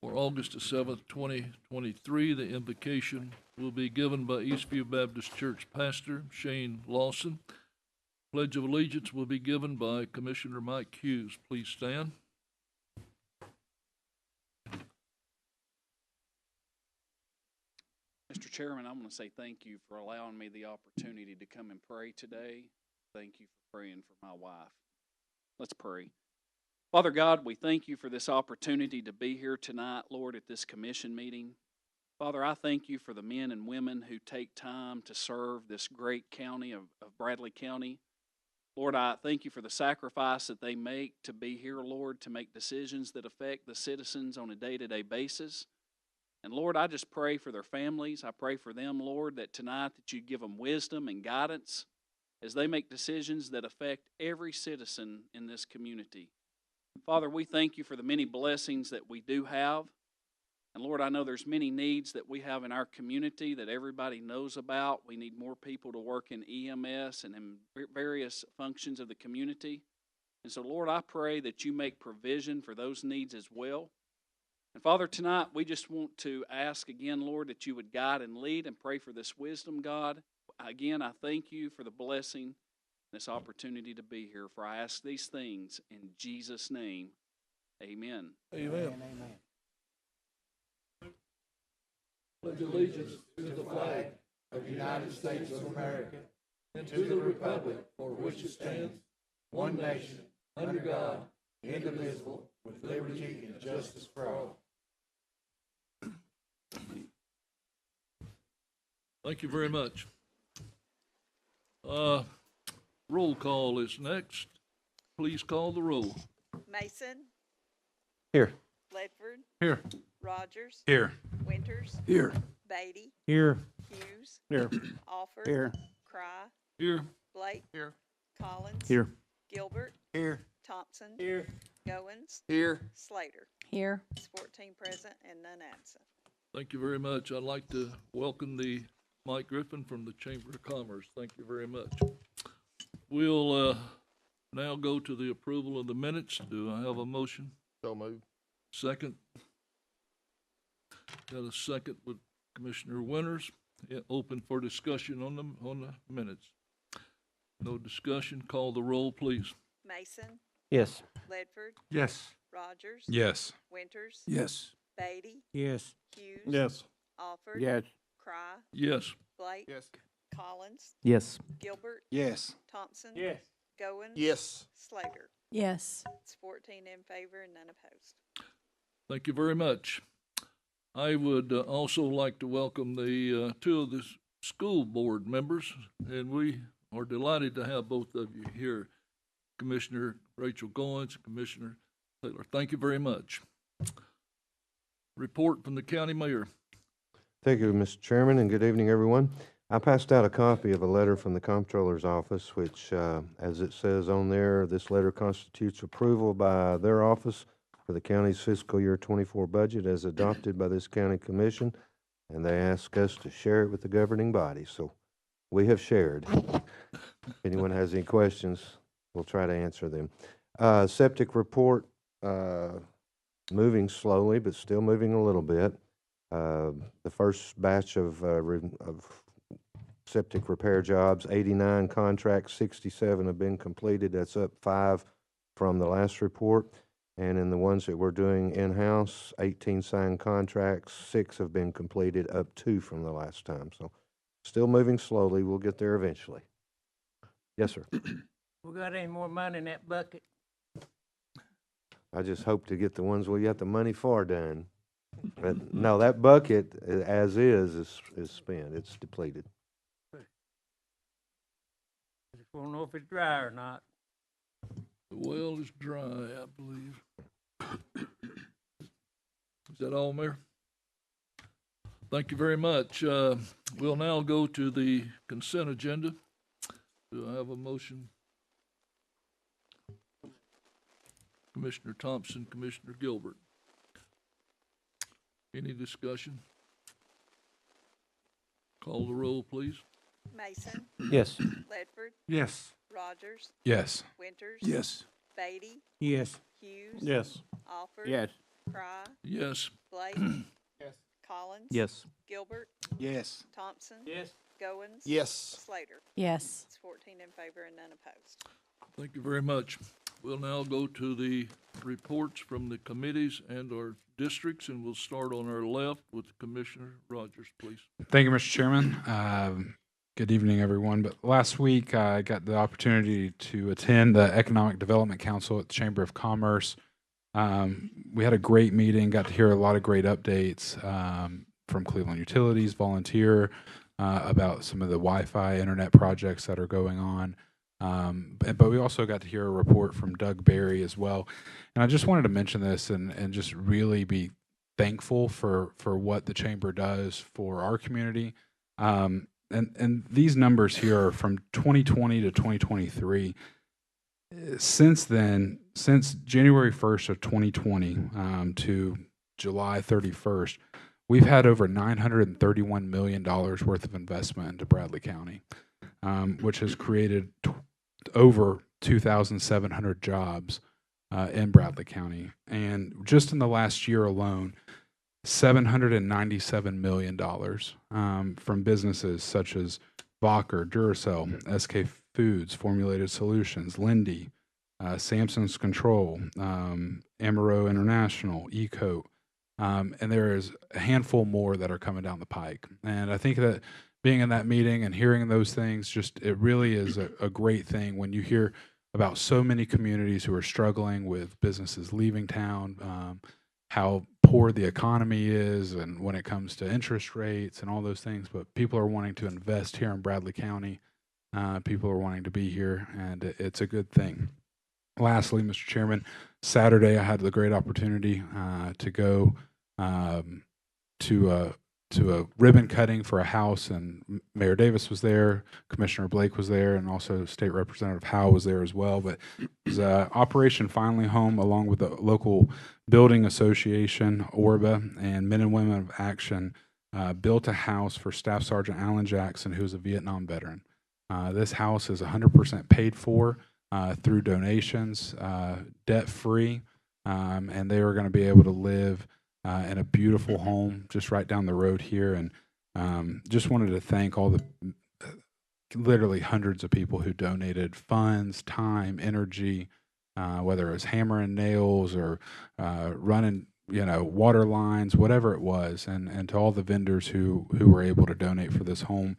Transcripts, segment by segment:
for August the 7th, 2023. The invocation will be given by Eastview Baptist Church Pastor Shane Lawson. Pledge of Allegiance will be given by Commissioner Mike Hughes. Please stand. Mr. Chairman, I want to say thank you for allowing me the opportunity to come and pray today. Thank you for praying for my wife. Let's pray. Father God, we thank you for this opportunity to be here tonight, Lord, at this commission meeting. Father, I thank you for the men and women who take time to serve this great county of Bradley County. Lord, I thank you for the sacrifice that they make to be here, Lord, to make decisions that affect the citizens on a day-to-day basis. And Lord, I just pray for their families. I pray for them, Lord, that tonight that you give them wisdom and guidance as they make decisions that affect every citizen in this community. Father, we thank you for the many blessings that we do have. And Lord, I know there's many needs that we have in our community that everybody knows about. We need more people to work in EMS and in various functions of the community. And so, Lord, I pray that you make provision for those needs as well. And Father, tonight we just want to ask again, Lord, that you would guide and lead and pray for this wisdom, God. Again, I thank you for the blessing, this opportunity to be here. For I ask these things in Jesus' name. Amen. Amen. Pledge allegiance to the flag of the United States of America and to the republic for which it stands, one nation, under God, indivisible, with liberty and justice for all. Thank you very much. Roll call is next. Please call the roll. Mason. Here. Ledford. Here. Rogers. Here. Winters. Here. Beatty. Here. Hughes. Here. Alford. Here. Cry. Here. Blake. Here. Collins. Here. Gilbert. Here. Thompson. Here. Goins. Here. Slater. Here. It's 14 present and none absent. Thank you very much. I'd like to welcome the Mike Griffin from the Chamber of Commerce. Thank you very much. We'll now go to the approval of the minutes. Do I have a motion? So moved. Second. Got a second with Commissioner Winters. Yeah, open for discussion on the minutes. No discussion. Call the roll, please. Mason. Yes. Ledford. Yes. Rogers. Yes. Winters. Yes. Beatty. Yes. Hughes. Yes. Alford. Yes. Cry. Yes. Blake. Yes. Collins. Yes. Gilbert. Yes. Thompson. Yes. Goins. Yes. Slater. Yes. It's 14 in favor and none opposed. Thank you very much. I would also like to welcome the two of the school board members, and we are delighted to have both of you here, Commissioner Rachel Goins and Commissioner Taylor. Thank you very much. Report from the county mayor. Thank you, Mr. Chairman, and good evening, everyone. I passed out a copy of a letter from the Comptroller's Office, which, as it says on there, this letter constitutes approval by their office for the county's fiscal year 24 budget as adopted by this county commission, and they ask us to share it with the governing body. So we have shared. If anyone has any questions, we'll try to answer them. Septic report, moving slowly, but still moving a little bit. The first batch of septic repair jobs, 89 contracts, 67 have been completed. That's up 5 from the last report. And in the ones that we're doing in-house, 18 signed contracts, 6 have been completed, up 2 from the last time. So still moving slowly. We'll get there eventually. Yes, sir. We got any more money in that bucket? I just hope to get the ones we got the money for done. But no, that bucket, as is spent. It's depleted. I just want to know if it's dry or not. The well is dry, I believe. Is that all, Mayor? Thank you very much. We'll now go to the consent agenda. Do I have a motion? Commissioner Thompson, Commissioner Gilbert. Any discussion? Call the roll, please. Mason. Yes. Ledford. Yes. Rogers. Yes. Winters. Yes. Beatty. Yes. Hughes. Yes. Alford. Yes. Cry. Yes. Blake. Slade? Yes. Collins? Yes. Gilbert? Yes. Thompson? Yes. Goins? Yes. Slater? Yes. It's 14 in favor and none opposed. Thank you very much. We'll now go to the reports from the committees and our districts, and we'll start on our left with Commissioner Rogers, please. Thank you, Mr. Chairman. Good evening, everyone. But last week, I got the opportunity to attend the Economic Development Council at the Chamber of Commerce. We had a great meeting, got to hear a lot of great updates from Cleveland Utilities, Volunteer, about some of the Wi-Fi internet projects that are going on. But we also got to hear a report from Doug Berry as well. And I just wanted to mention this and just really be thankful for what the Chamber does for our community. And these numbers here are from 2020 to 2023. Since then, since January 1st of 2020 to July 31st, we've had over $931 million worth of investment into Bradley County, which has created over 2,700 jobs in Bradley County. And just in the last year alone, $797 million from businesses such as Vocker, Duracell, SK Foods, Formulated Solutions, Lindy, Samson's Control, Amaro International, Eco, and there is a handful more that are coming down the pike. And I think that being in that meeting and hearing those things, it really is a great thing when you hear about so many communities who are struggling with businesses leaving town, how poor the economy is, and when it comes to interest rates and all those things. But people are wanting to invest here in Bradley County. People are wanting to be here, and it's a good thing. Lastly, Mr. Chairman, Saturday I had the great opportunity to go to a ribbon cutting for a house, and Mayor Davis was there, Commissioner Blake was there, and also State Representative Howe was there as well. But it was Operation Finally Home, along with the local building association, ORBA, and Men and Women of Action, built a house for Staff Sergeant Alan Jackson, who is a Vietnam veteran. This house is 100% paid for through donations, debt-free, and they are going to be able to live in a beautiful home just right down the road here. And just wanted to thank all the literally hundreds of people who donated funds, time, energy, whether it was hammering nails or running water lines, whatever it was, and to all the vendors who were able to donate for this home.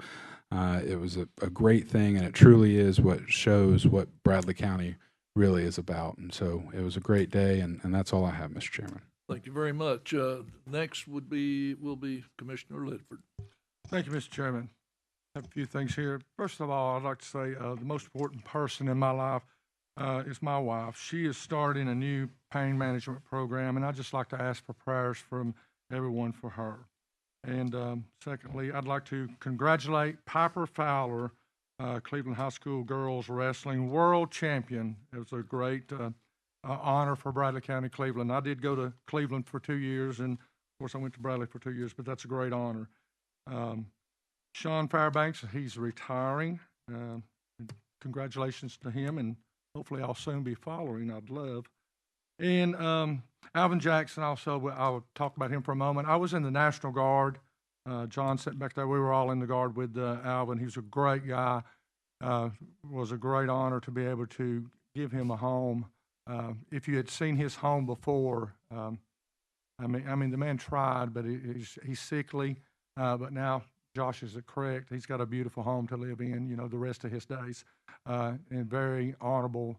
It was a great thing, and it truly is what shows what Bradley County really is about. And so it was a great day, and that's all I have, Mr. Chairman. Thank you very much. Next will be Commissioner Ledford. Thank you, Mr. Chairman. I have a few things here. First of all, I'd like to say the most important person in my life is my wife. She is starting a new pain management program, and I'd just like to ask for prayers from everyone for her. And secondly, I'd like to congratulate Piper Fowler, Cleveland High School girls wrestling world champion. It was a great honor for Bradley County, Cleveland. I did go to Cleveland for 2 years, and of course I went to Bradley for 2 years, but that's a great honor. Sean Fairbanks, he's retiring. Congratulations to him, and hopefully I'll soon be following. I'd love. And Alvin Jackson also, I'll talk about him for a moment. I was in the National Guard. John sitting back there, we were all in the Guard with Alvin. He was a great guy. It was a great honor to be able to give him a home. If you had seen his home before, I mean, the man tried, but he's sickly. But now Josh is correct. He's got a beautiful home to live in, the rest of his days. And very honorable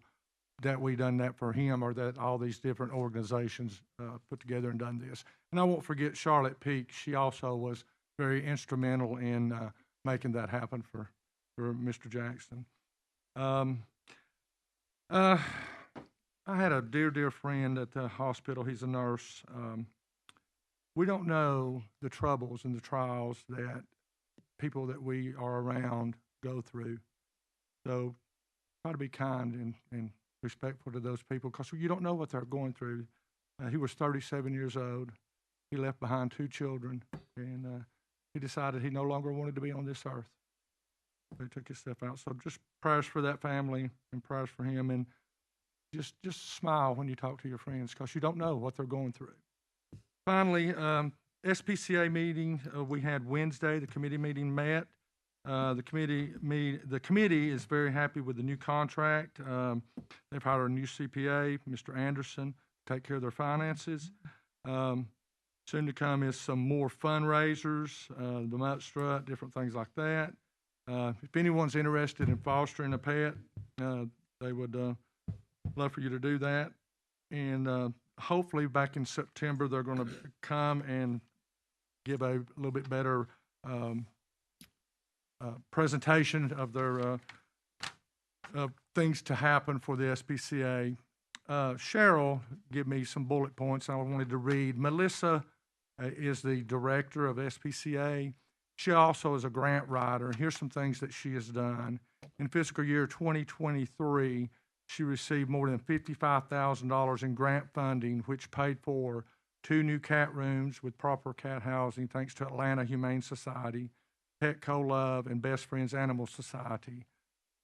that we done that for him, or that all these different organizations put together and done this. And I won't forget Charlotte Peak. She also was very instrumental in making that happen for Mr. Jackson. I had a dear friend at the hospital. He's a nurse. We don't know the troubles and the trials that people that we are around go through. So try to be kind and respectful to those people, because you don't know what they're going through. He was 37 years old. He left behind 2 children, and he decided he no longer wanted to be on this earth. He took his step out. So just prayers for that family and prayers for him, and just smile when you talk to your friends, because you don't know what they're going through. Finally, SPCA meeting, we had Wednesday, the committee meeting met. The committee is very happy with the new contract. They've hired a new CPA, Mr. Anderson, to take care of their finances. Soon to come is some more fundraisers, the Mutt Strut, different things like that. If anyone's interested in fostering a pet, they would love for you to do that. And hopefully back in September, they're going to come and give a little bit better presentation of their things to happen for the SPCA. Cheryl gave me some bullet points I wanted to read. Melissa is the director of SPCA. She also is a grant writer. Here's some things that she has done. In fiscal year 2023, she received more than $55,000 in grant funding, which paid for 2 new cat rooms with proper cat housing, thanks to Atlanta Humane Society, Petco Love, and Best Friends Animal Society.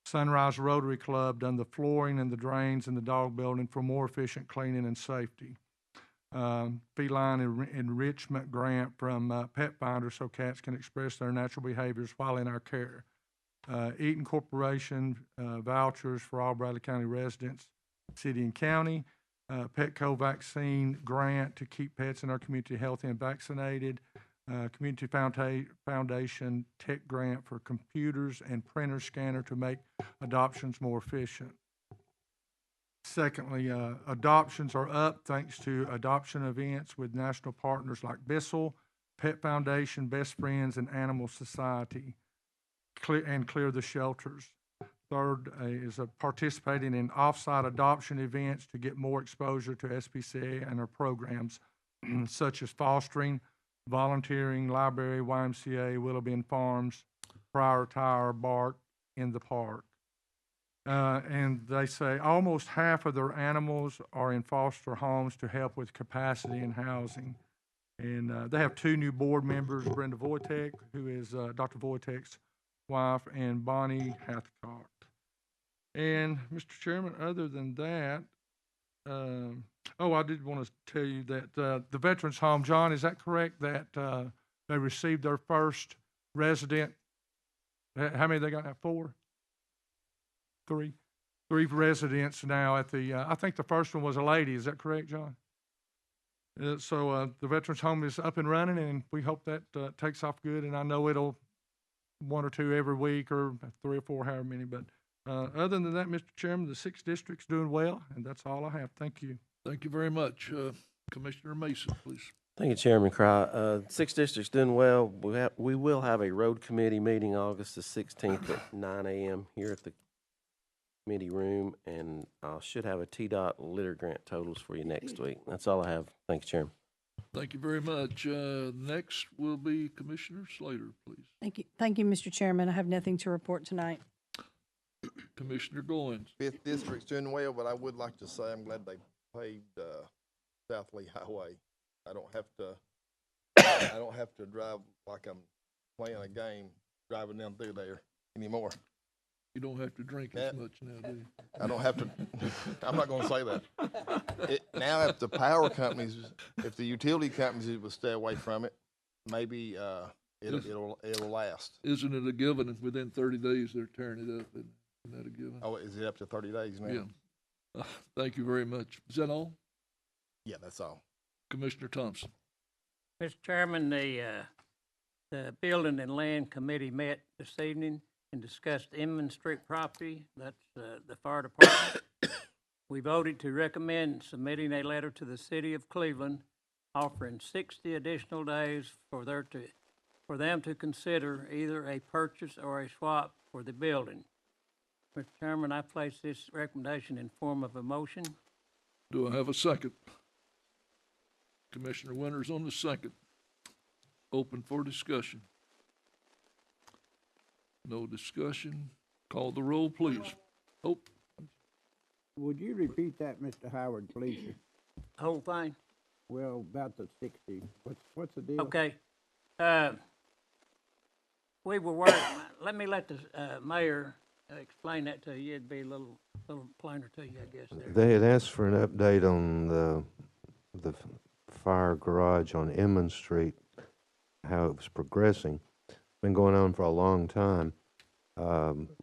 Sunrise Rotary Club done the flooring and the drains in the dog building for more efficient cleaning and safety. Feline enrichment grant from Pet Finder so cats can express their natural behaviors while in our care. Eaton Corporation vouchers for all Bradley County residents, city and county. Petco vaccine grant to keep pets in our community healthy and vaccinated. Community Foundation tech grant for computers and printer scanner to make adoptions more efficient. Secondly, adoptions are up thanks to adoption events with national partners like Bissell, Pet Foundation, Best Friends, and Animal Society, clear the shelters. Third is participating in off-site adoption events to get more exposure to SPCA and our programs, such as fostering, volunteering, library, YMCA, Willoughby Farms, Prior Tire, Bark in the Park. And they say almost half of their animals are in foster homes to help with capacity and housing. And they have 2 new board members, Brenda Voitek, who is Dr. Voitek's wife, and Bonnie Hathcock. And, Mr. Chairman, other than that, I did want to tell you that the Veterans Home, John, is that correct that they received their first resident? How many they got now? 4? 3? 3 residents now at the, I think the first one was a lady. Is that correct, John? So the Veterans Home is up and running, and we hope that takes off good. And I know it'll 1 or 2 every week, or 3 or 4, however many. But other than that, Mr. Chairman, the 6th district's doing well, and that's all I have. Thank you. Thank you very much. Commissioner Mason, please. Thank you, Chairman Cry. 6th District's doing well. We will have a road committee meeting August the 16th at 9 a.m. here at the committee room, and I should have a TDOT litter grant totals for you next week. That's all I have. Thank you, Chairman. Thank you very much. Next will be Commissioner Slater, please. Thank you, Mr. Chairman. I have nothing to report tonight. Commissioner Goins. 5th District's doing well, but I would like to say I'm glad they paved South Lee Highway. I don't have to drive like I'm playing a game driving down through there anymore. You don't have to drink as much now, do you? I don't have to. I'm not going to say that. Now, if the power companies, if the utility companies would stay away from it, maybe it'll last. Isn't it a given? Within 30 days, they're tearing it up. Isn't that a given? Oh, is it up to 30 days now? Yeah. Thank you very much. Is that all? Yeah, that's all. Commissioner Thompson. Mr. Chairman, the Building and Land Committee met this evening and discussed Inman Street property. That's the fire department. We voted to recommend submitting a letter to the city of Cleveland offering 60 additional days for them to consider either a purchase or a swap for the building. Mr. Chairman, I place this recommendation in form of a motion. Do I have a second? Commissioner Winters on the second. Open for discussion. No discussion. Call the roll, please. Oh. Would you repeat that, Mr. Howard, please? Whole thing? Well, about the 60. What's the deal? Okay. We were worried. Let the mayor explain that to you. It'd be a little plainer to you, I guess. There. They had asked for an update on the fire garage on Inman Street, how it was progressing. It's been going on for a long time.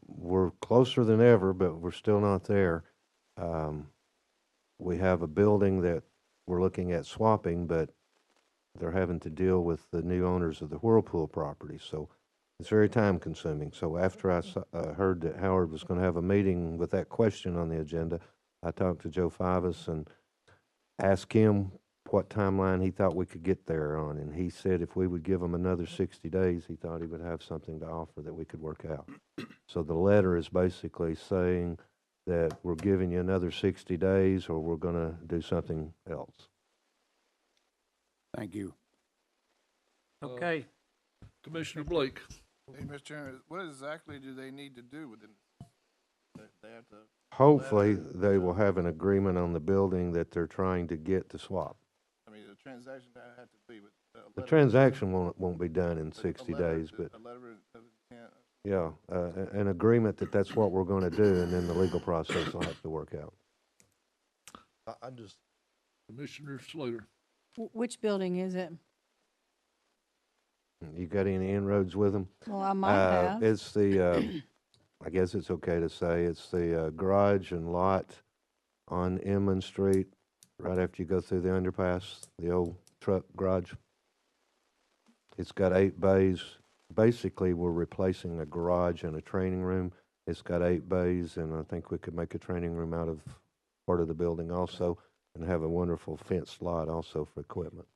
We're closer than ever, but we're still not there. We have a building that we're looking at swapping, but they're having to deal with the new owners of the Whirlpool property, so it's very time consuming. So after I heard that Howard was going to have a meeting with that question on the agenda, I talked to Joe Fivas and asked him what timeline he thought we could get there on, and he said if we would give him another 60 days, he thought he would have something to offer that we could work out. So the letter is basically saying that we're giving you another 60 days or we're going to do something else. Thank you. Okay, Commissioner Blake. Hey, Mr. Chairman, what exactly do they need to do with it? They have to. Hopefully, they will have an agreement on the building that they're trying to get to swap. I mean, the transaction that had to be with. The transaction won't be done in 60 days, but A letter of intent. yeah, an agreement that that's what we're going to do, and then the legal process will have to work out. I just. Commissioner Slater. Which building is it? You got any inroads with them? Well, I might have. It's the, I guess it's okay to say, it's the garage and lot on Inman Street, right after you go through the underpass, the old truck garage. It's got 8 bays. Basically, we're replacing a garage and a training room. It's got 8 bays, and I think we could make a training room out of part of the building also, and have a wonderful fenced lot also for equipment.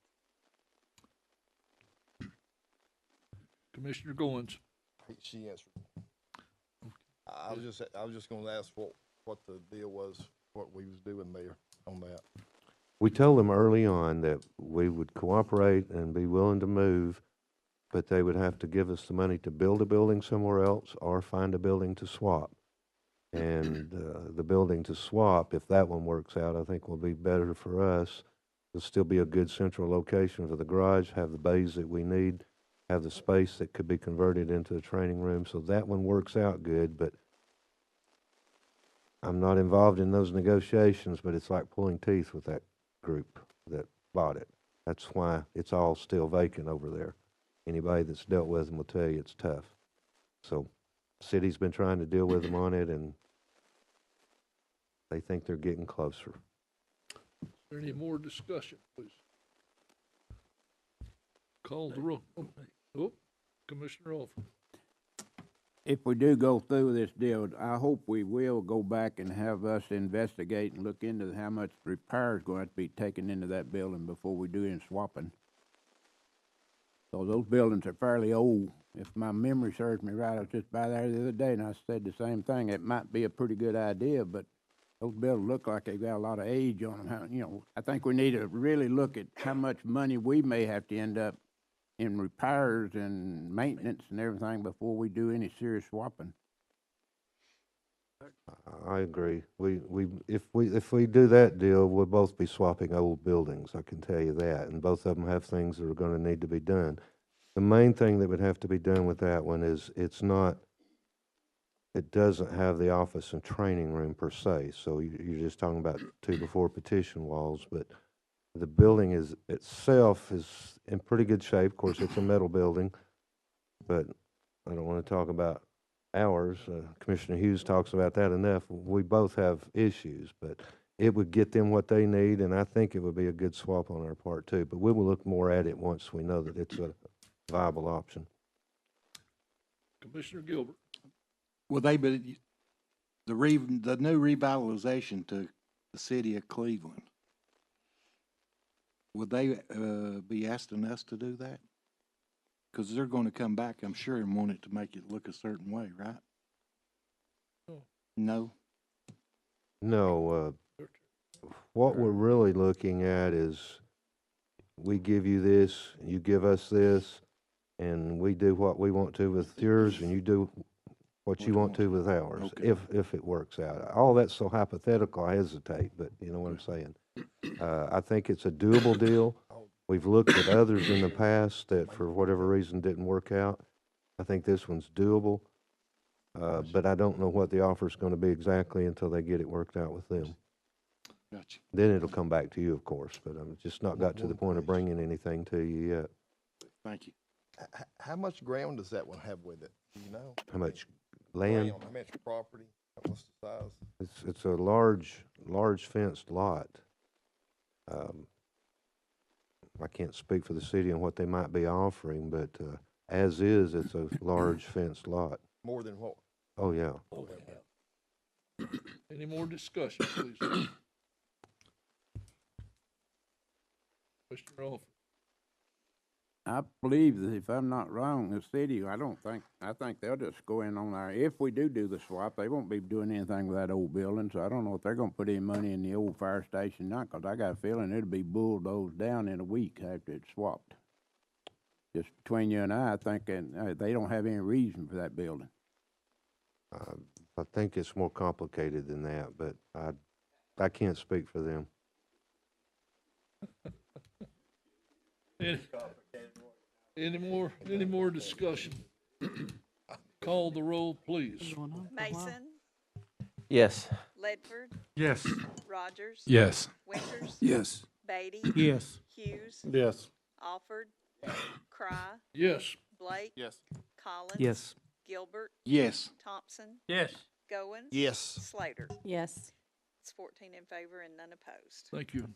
Commissioner Goins. She answered. I was just gonna ask what the deal was, what we was doing there on that. We told them early on that we would cooperate and be willing to move, but they would have to give us the money to build a building somewhere else or find a building to swap. And the building to swap, if that one works out, I think will be better for us. It'll still be a good central location for the garage, have the bays that we need, have the space that could be converted into a training room. So that one works out good, but I'm not involved in those negotiations, but it's like pulling teeth with that group that bought it. That's why it's all still vacant over there. Anybody that's dealt with them will tell you it's tough. So city's been trying to deal with them on it, and they think they're getting closer. Is there any more discussion, please? Call the roll. Oh, Commissioner Alford. If we do go through this deal, I hope we will go back and have us investigate and look into how much repair is going to be taken into that building before we do any swapping. So those buildings are fairly old. If my memory serves me right, I was just by there the other day and I said the same thing. It might be a pretty good idea, but those buildings look like they've got a lot of age on them. I think we need to really look at how much money we may have to end up in repairs and maintenance and everything before we do any serious swapping. I agree. If we do that deal, we'll both be swapping old buildings, I can tell you that, and both of them have things that are going to need to be done. The main thing that would have to be done with that one is it doesn't have the office and training room per se, so you're just talking about 2 to 4 petition walls, but the building itself is in pretty good shape. Of course, it's a metal building, but I don't want to talk about ours. Commissioner Hughes talks about that enough. We both have issues, but it would get them what they need, and I think it would be a good swap on our part too. But we will look more at it once we know that it's a viable option. Commissioner Gilbert. Will they be the new revitalization to the city of Cleveland? Would they be asking us to do that? Because they're going to come back, I'm sure, and want it to make it look a certain way, right? No? No. What we're really looking at is we give you this, you give us this, and we do what we want to with yours, and you do what you want to with ours, okay. if it works out. All that's so hypothetical, I hesitate, but you know what I'm saying. I think it's a doable deal. We've looked at others in the past that for whatever reason didn't work out. I think this one's doable, but I don't know what the offer's going to be exactly until they get it worked out with them. Gotcha. Then it'll come back to you, of course, but I'm just not got to the One point of question. bringing anything to you yet. Thank you. How much ground does that one have with it? Do you know? How much land? Ground, how much property? What's the size? It's a large fenced lot. I can't speak for the city on what they might be offering, but as is, it's a large fenced lot. More than what? Oh, yeah. Any more discussion, please? Mr. Alford. I believe that if I'm not wrong, the city, I think they'll just go in on our, if we do the swap, they won't be doing anything with that old building, so I don't know if they're gonna put any money in the old fire station now, 'cause I got a feeling it'll be bulldozed down in a week after it's swapped. Just between you and I think they don't have any reason for that building. I think it's more complicated than that, but I can't speak for them. Any more discussion? Call the roll, please. Mason, Yes. Ledford, Yes. Rogers. Yes. Winters. Yes. Beatty. Yes. Hughes. Yes. Alford. Cry. Yes. Blake. Yes. Collins. Yes. Gilbert. Yes. Thompson. Yes. Goins. Yes. Slater. Yes. It's 14 in favor and none opposed. Thank you.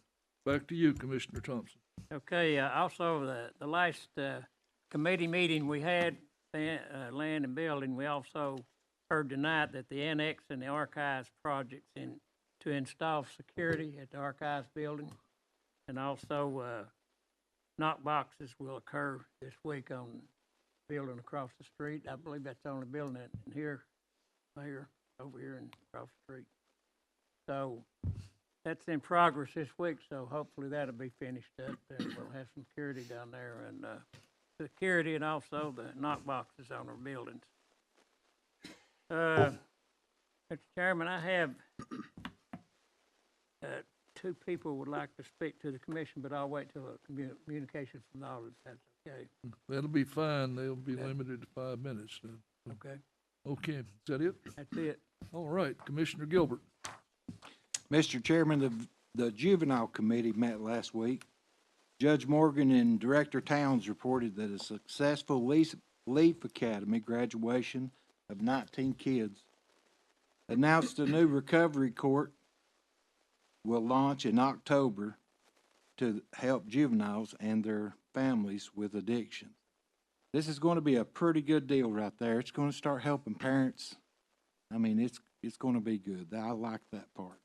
Back to you, Commissioner Thompson. Okay, also, the last committee meeting we had, land and building, we also heard tonight that the annex and the archives projects to install security at the archives building, and also knock boxes will occur this week on the building across the street. I believe that's the only building in here, Mayor, over here and across the street. So that's in progress this week, so hopefully that'll be finished up, and we'll have some security down there, and security and also the knock boxes on our buildings. Mr. Chairman, I have two people would like to speak to the commission, but I'll wait till a communication from the auditors, if that's okay. That'll be fine. They'll be limited to 5 minutes then. Okay, Okay, is that it? that's it. All right, Commissioner Gilbert. Mr. Chairman, the Juvenile Committee met last week. Judge Morgan and Director Towns reported that a successful Leaf Academy graduation of 19 kids announced a new recovery court will launch in October to help juveniles and their families with addiction. This is going to be a pretty good deal right there. It's going to start helping parents. I mean, it's going to be good. I like that part.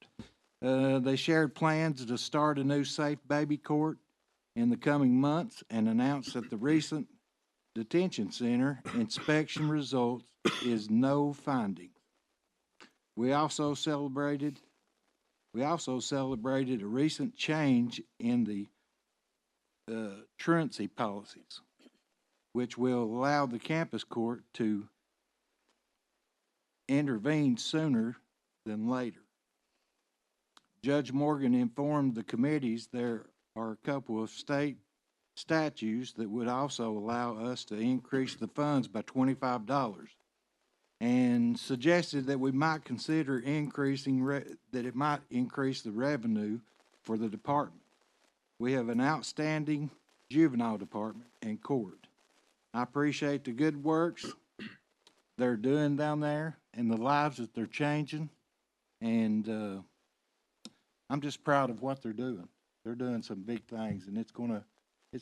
They shared plans to start a new safe baby court in the coming months and announced that the recent detention center inspection results is no findings. We also celebrated a recent change in the truancy policies, which will allow the campus court to intervene sooner than later. Judge Morgan informed the committees there are a couple of state statutes that would also allow us to increase the funds by $25 and suggested that we might consider increasing, that it might increase the revenue for the department. We have an outstanding juvenile department and court. I appreciate the good works they're doing down there and the lives that they're changing, and I'm just proud of what they're doing. They're doing some big things, and it's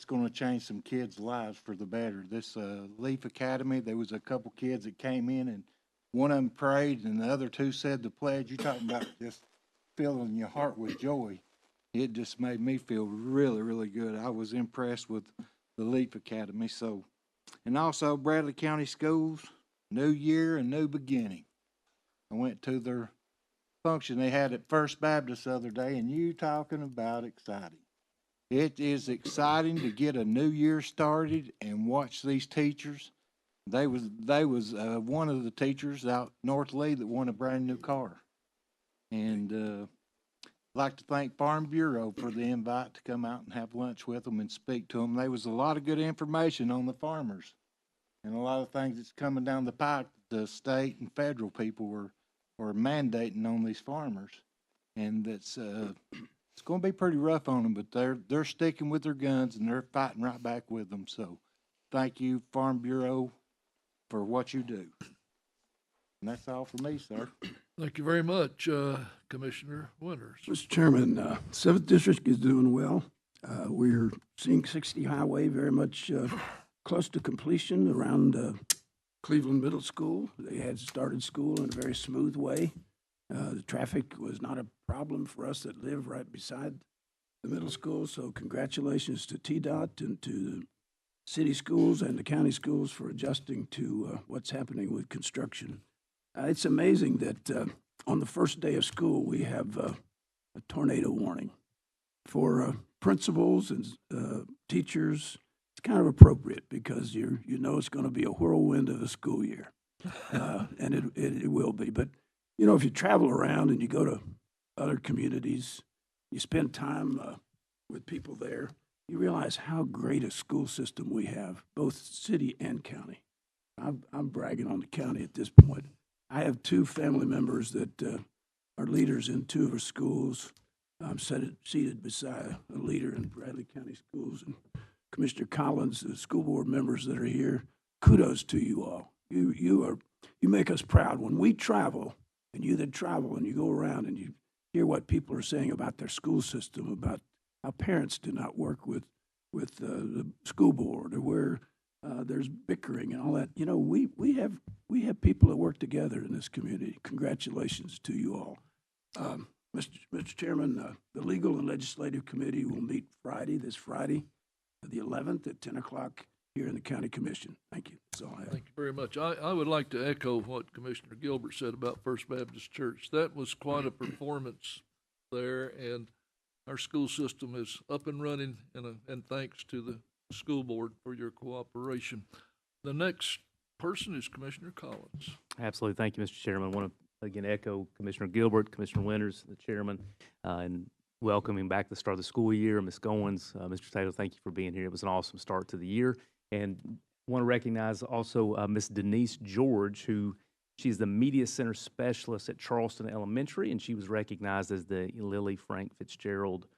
gonna change some kids' lives for the better. This Leaf Academy, there was a couple kids that came in, and one of them prayed, and the other two said the pledge. You're talking about just filling your heart with joy. It just made me feel really, really good. I was impressed with the Leaf Academy. So, and also Bradley County Schools, new year and new beginning. I went to their function they had at First Baptist the other day, and you talking about exciting. It is exciting to get a new year started and watch these teachers. They was one of the teachers out North Lee that won a brand new car. And I'd like to thank Farm Bureau for the invite to come out and have lunch with them and speak to them. There was a lot of good information on the farmers and a lot of things that's coming down the pipe. The state and federal people were mandating on these farmers. and it's going to be pretty rough on them, but they're sticking with their guns and they're fighting right back with them. So, thank you, Farm Bureau, for what you do. And that's all for me, sir. Thank you very much, Commissioner Winters. Mr. Chairman, Seventh District is doing well. We're seeing 60 Highway very much close to completion around Cleveland Middle School. They had started school in a very smooth way. The traffic was not a problem for us that live right beside the middle school, so congratulations to TDOT and to the city schools and the county schools for adjusting to what's happening with construction. It's amazing that on the first day of school, we have a tornado warning. For principals and teachers, it's kind of appropriate because you know it's going to be a whirlwind of a school year, and it will be. But, you know, if you travel around and you go to other communities, you spend time with people there, you realize how great a school system we have, both city and county. I'm bragging on the county at this point. I have two family members that are leaders in two of our schools. I'm seated beside a leader in Bradley County Schools. And Commissioner Collins, the school board members that are here, kudos to you all. You make us proud. When we travel, and you that travel and you go around and you hear what people are saying about their school system, about how parents do not work with the school board, or where there's bickering and all that. You know, we have people that work together in this community. Congratulations to you all. Mr. Chairman, the Legal and Legislative Committee will meet this Friday, the 11th at 10 o'clock here in the County Commission. Thank you. That's all I have. Thank you very much. I would like to echo what Commissioner Gilbert said about First Baptist Church. That was quite a performance there, and our school system is up and running, and thanks to the school board for your cooperation. The next person is Commissioner Collins. Absolutely. Thank you, Mr. Chairman. I want to again echo Commissioner Gilbert, Commissioner Winters, the chairman, and welcoming back the start of the school year. Ms. Goins, Mr. Taylor, thank you for being here. It was an awesome start to the year. And want to recognize also Ms. Denise George, who she's the Media Center Specialist at Charleston Elementary, and she was recognized as the Lily Frank Fitzgerald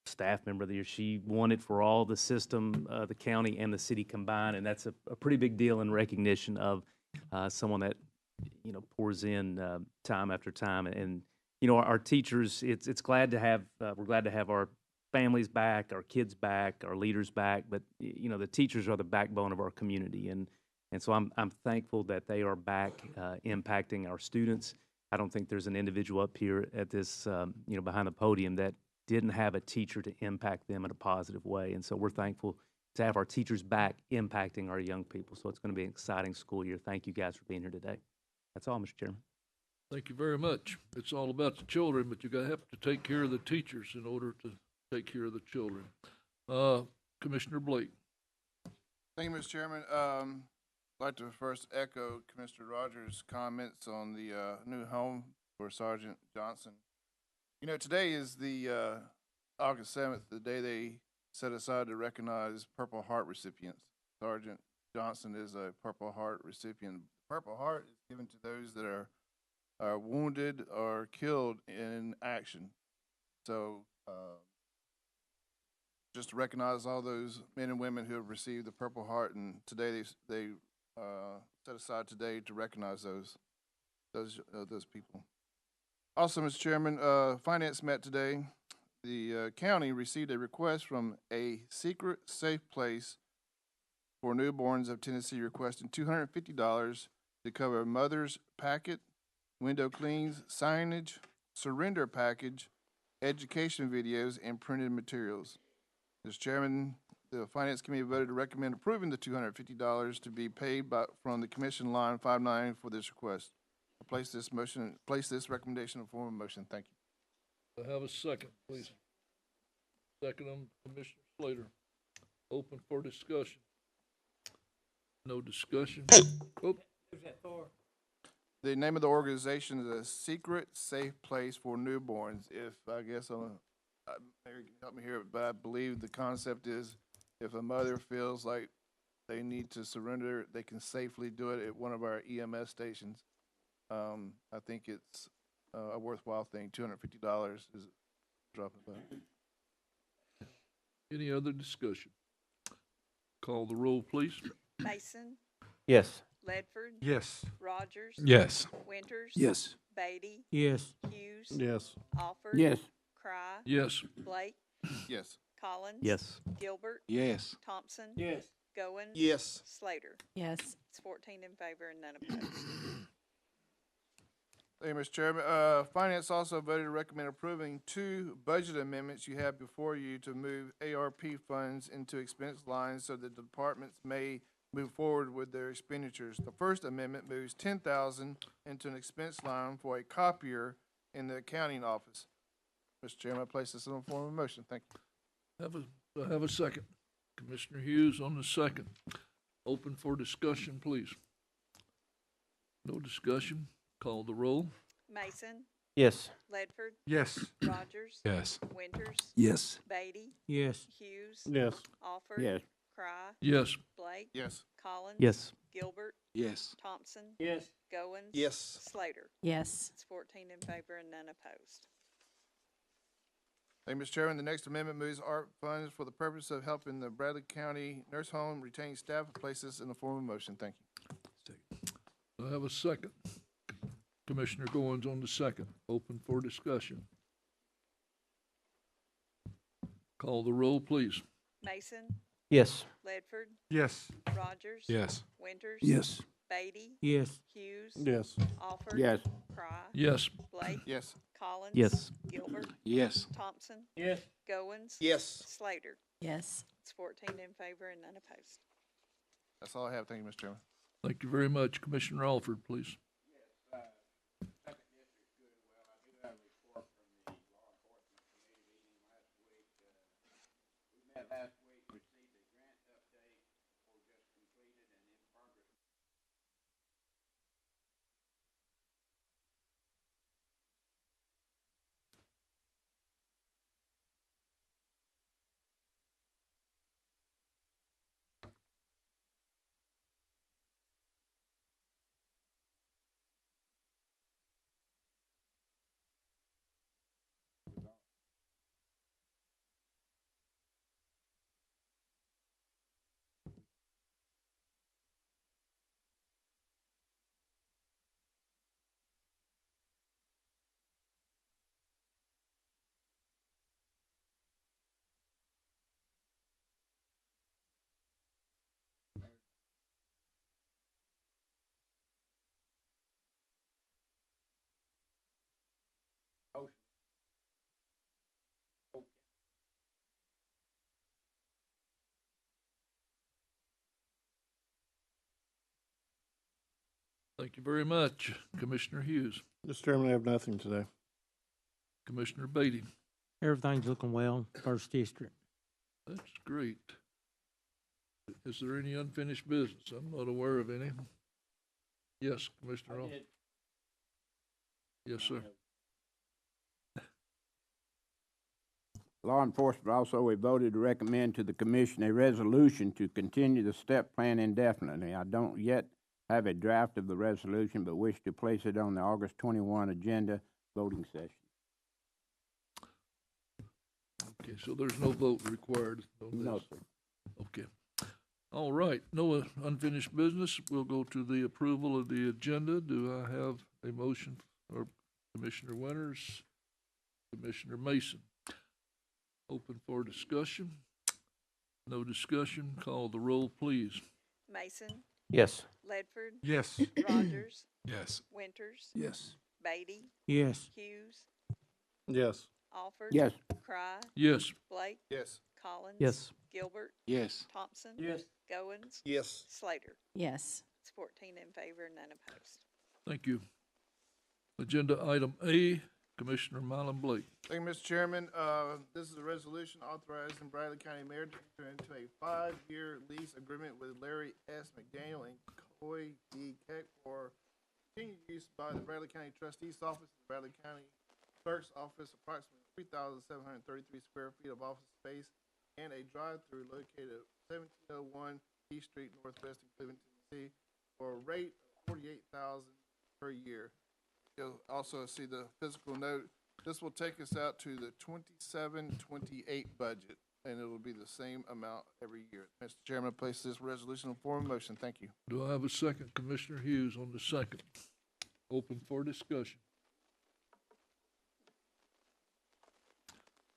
Staff Member of the Year. She won it for all the system, the county and the city combined, and that's a pretty big deal in recognition of someone that, you know, pours in time after time. And you know, our teachers, it's glad to have, we're glad to have our families back, our kids back, our leaders back, but you know, the teachers are the backbone of our community, and so I'm thankful that they are back impacting our students. I don't think there's an individual up here at this, you know, behind the podium that didn't have a teacher to impact them in a positive way, and so we're thankful to have our teachers back impacting our young people. So it's going to be an exciting school year. Thank you guys for being here today. That's all, Mr. Chairman. Thank you very much. It's all about the children, but you have to take care of the teachers in order to take care of the children. Commissioner Blake. Thank you, Mr. Chairman. I'd like to first echo Commissioner Rogers' comments on the new home for Sergeant Johnson. You know, today is the August 7th, the day they set aside to recognize Purple Heart recipients. Sergeant Johnson is a Purple Heart recipient. Purple Heart is given to those that are wounded or killed in action. So just to recognize all those men and women who have received the Purple Heart, and today they set aside today to recognize those people. Also, Mr. Chairman, Finance met today. The county received a request from A Secret Safe Place for Newborns of Tennessee requesting $250 to cover mother's packet, window cleans, signage, surrender package, education videos, and printed materials. Mr. Chairman, the Finance Committee voted to recommend approving the $250 to be paid from the Commission line 59 for this request. I place this recommendation in form of motion. Thank you. I have a second, please. Second on Commissioner Slater. Open for discussion. No discussion. Oh. Who's that for? The name of the organization is A Secret Safe Place for Newborns. If I guess Mary can help me here, but I believe the concept is if a mother feels like they need to surrender, they can safely do it at one of our EMS stations. I think it's a worthwhile thing. $250 is a drop in the bucket. Any other discussion? Call the roll, please. Mason, Yes. Ledford, Yes. Rogers. Yes. Winters. Yes. Beatty, Yes. Hughes. Yes. Alford. Yes. Cry. Yes. Blake, Yes. Collins. Yes. Gilbert, Yes. Thompson. Yes. Goins. Yes. Slater. Yes. It's 14 in favor and none opposed. Thank you, Mr. Chairman. Finance also voted to recommend approving 2 budget amendments you have before you to move ARP funds into expense lines so that the departments may move forward with their expenditures. The first amendment moves $10,000 into an expense line for a copier in the accounting office. Mr. Chairman, I place this in the form of a motion. Thank you. Have a second. Commissioner Hughes on the second. Open for discussion, please. No discussion. Call the roll. Mason, Yes. Ledford, Yes. Rogers. Yes. Winters. Yes. Beatty, Yes. Hughes. Yes. Alford. Yes. Cry. Yes. Blake. Yes. Collins. Yes. Gilbert, Yes. Thompson. Yes. Goins. Yes. Slater. Yes. It's 14 in favor and none opposed. Thank you, Mr. Chairman. The next amendment moves ARP funds for the purpose of helping the Bradley County Nurse Home retain staff. Places in the form of a motion. Thank you. I have a second. Commissioner Goins on the second. Open for discussion. Call the roll, please. Mason, Yes. Ledford, Yes. Rogers. Yes. Winters. Yes. Beatty, Yes. Hughes. Yes. Alford. Yes. Cry. Yes. Blake. Yes. Collins. Yes. Gilbert, Yes. Thompson. Yes. Goins. Yes. Slater. Yes. It's 14 in favor and none opposed. That's all I have. Thank you, Mr. Chairman. Thank you very much. Commissioner Alford, please. Thank you very much. Commissioner Hughes. Mr. Chairman, I have nothing today. Commissioner Beatty. Everything's looking well, First District. That's great. Is there any unfinished business? I'm not aware of any. Yes, Commissioner Alford. Yes, sir. Law enforcement also, we voted to recommend to the commission a resolution to continue the step plan indefinitely. I don't yet have a draft of the resolution, but wish to place it on the August 21 agenda voting session. Okay, so there's no vote required on this? No, sir. Okay. All right, no unfinished business. We'll go to the approval of the agenda. Do I have a motion for Commissioner Winters, Commissioner Mason? Open for discussion. No discussion. Call the roll, please. Mason, Yes. Ledford, Yes. Rogers, Yes. Winters, Yes. Beatty, Yes. Hughes, Yes. Alford. Yes. Cry. Yes. Blake, Yes. Collins. Yes. Gilbert, Yes. Thompson. Yes. Goins. Yes. Slater. Yes. It's 14 in favor, none opposed. Thank you. Agenda item A, Commissioner Marlon Blake. Thank you, Mr. Chairman. This is a resolution authorizing Bradley County Mayor to enter into a 5-year lease agreement with Larry S. McDaniel and Coy D. Keck for continued use by the Bradley County Trustee's Office, the Bradley County Clerk's Office, approximately 3,733 square feet of office space, and a drive-through located at 1701 East Street, Northwest in Cleveland, Tennessee, for a rate of $48,000 per year. You'll also see the physical note. This will take us out to the 27-28 budget, and it will be the same amount every year. Mr. Chairman, I place this resolution in form of motion. Thank you. Do I have a second? Commissioner Hughes on the second. Open for discussion.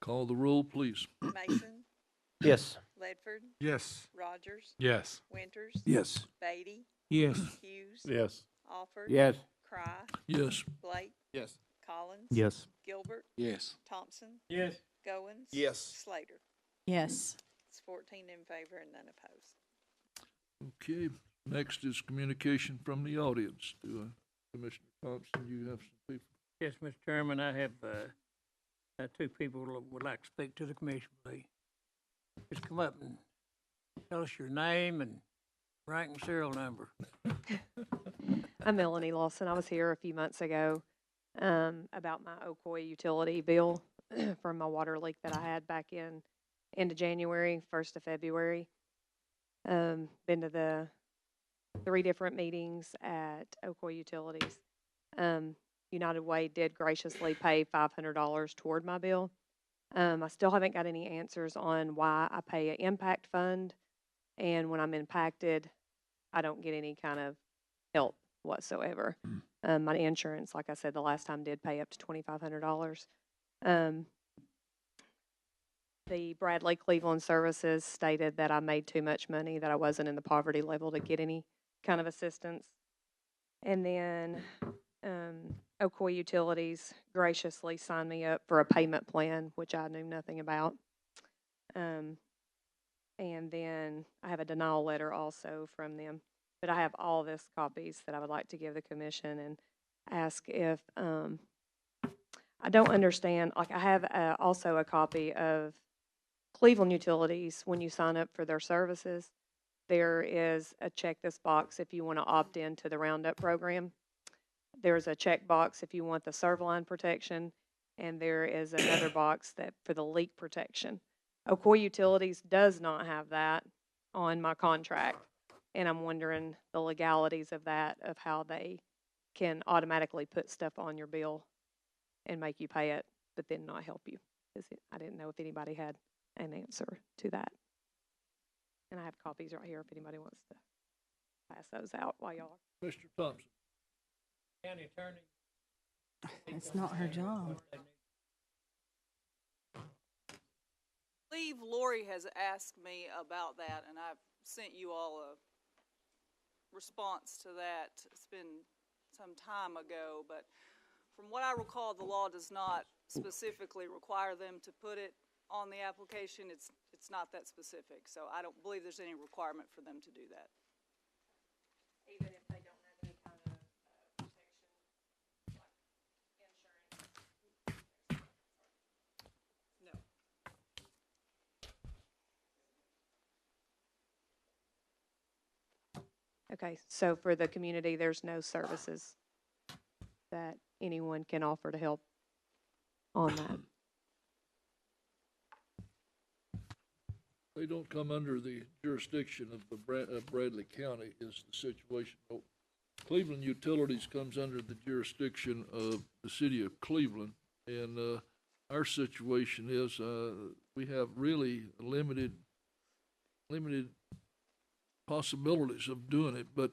Call the roll, please. Mason, Yes. Ledford, Yes. Rogers, Yes. Winters, Yes. Beatty, Yes. Hughes, Yes. Alford, Yes. Cry, Yes. Blake, Yes. Collins, Yes. Gilbert, Yes. Thompson, Yes. Goins, Yes. Slater. Yes. It's 14 in favor and none opposed. Okay, next is communication from the audience. Do Commissioner Thompson, you have some people? Yes, Mr. Chairman, I have, two people who would like to speak to the commission, please. Just come up and tell us your name and rank and serial number. I'm Melanie Lawson. I was here a few months ago about my Ocoee utility bill from my water leak that I had back in end of January, 1st of February. Been to the 3 different meetings at Ocoee Utilities. United Way did graciously pay $500 toward my bill. I still haven't got any answers on why I pay an impact fund, and when I'm impacted, I don't get any kind of help whatsoever. My insurance, like I said, the last time did pay up to $2,500. The Bradley Cleveland Services stated that I made too much money, that I wasn't in the poverty level to get any kind of assistance. And then Ocoee Utilities graciously signed me up for a payment plan, which I knew nothing about. And then I have a denial letter also from them. But I have all this copies that I would like to give the commission and ask if, I don't understand, like I have also a copy of Cleveland Utilities. When you sign up for their services, there is a check this box if you want to opt into the Roundup program. There's a check box if you want the serve line protection, and there is another box that for the leak protection. Ocoee Utilities does not have that on my contract, and I'm wondering the legalities of that, of how they can automatically put stuff on your bill and make you pay it, but then not help you. I didn't know if anybody had an answer to that. And I have copies right here if anybody wants to pass those out while y'all are. Mr. Thompson. County Attorney. It's not her job. I believe Lori has asked me about that, and I've sent you all a response to that. It's been some time ago, but from what I recall, the law does not specifically require them to put it on the application. It's not that specific, so I don't believe there's any requirement for them to do that. Even if they don't have any kind of protection, like insurance? No. Okay, so for the community, there's no services that anyone can offer to help on that? They don't come under the jurisdiction of the Bradley County is the situation. Cleveland Utilities comes under the jurisdiction of the city of Cleveland, and our situation is we have really limited possibilities of doing it. But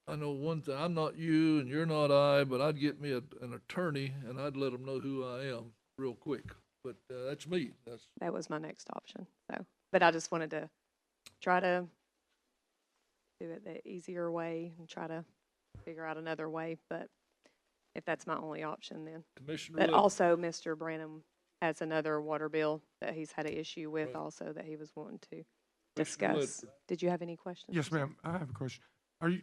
I know one thing, I'm not you and you're not I, but I'd get me an attorney and I'd let them know who I am real quick. But that's me. That was my next option. So, but I just wanted to try to do it the easier way and try to figure out another way. But if that's my only option, then. Commissioner But Wood. also, Mr. Branham has another water bill that he's had an issue with Right. also that he was wanting to Commissioner discuss. Ledford. Did you have any questions? Yes, ma'am. I have a question. Are you,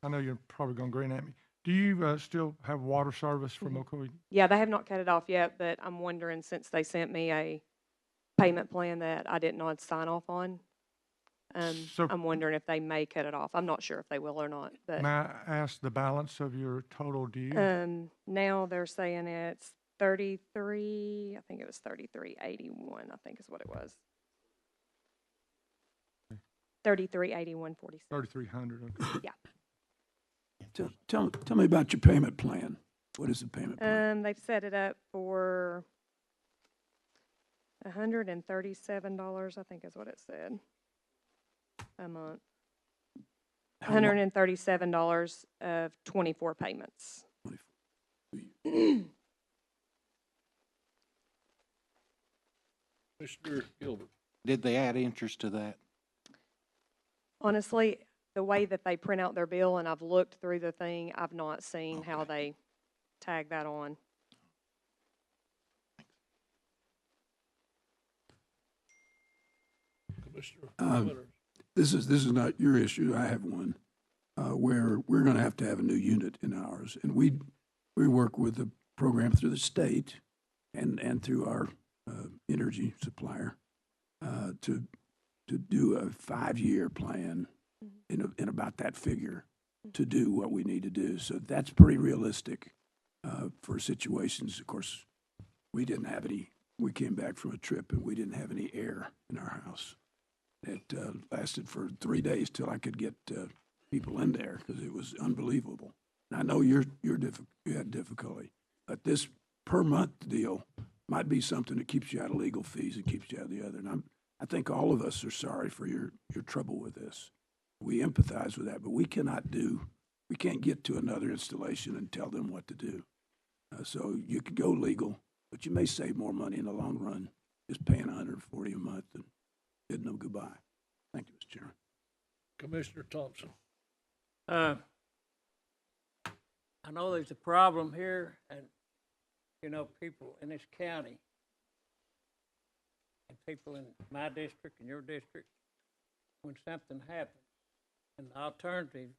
I know you're probably going to grin at me. Do you still have water service from Ocoee? Yeah, they have not cut it off yet, but I'm wondering, since they sent me a payment plan that I did not sign off on, So- I'm wondering if they may cut it off. I'm not sure if they will or not, but May I ask the balance of your total due? now they're saying it's 33, I think it was 3381, I think is what it was. 3381.46. 3,300, okay. Yeah. Tell me about your payment plan. What is the payment plan? They've set it up for $137, I think is what it said, a month. How mu- $137 of 24 payments. Mr. Gilbert. Did they add interest to that? Honestly, the way that they print out their bill, and I've looked through the thing, I've not seen how they tag that on. Commissioner Um, Winters. This is not your issue. I have one where we're going to have a new unit in ours, and we work with a program through the state and through our energy supplier to do a 5-year plan in about that figure to do what we need to do. So that's pretty realistic for situations. Of course, we didn't have any. We came back from a trip and we didn't have any air in our house. It lasted for 3 days till I could get people in there because it was unbelievable. And I know you had difficulty, but this per month deal might be something that keeps you out of legal fees and keeps you out of the other. And I think all of us are sorry for your trouble with this. We empathize with that, but we can't get to another installation and tell them what to do. So you could go legal, but you may save more money in the long run just paying $140 a month and bidding them goodbye. Thank you, Mr. Chairman. Commissioner Thompson. I know there's a problem here, and, people in this county, and people in my district and your district, when something happens, and the alternative,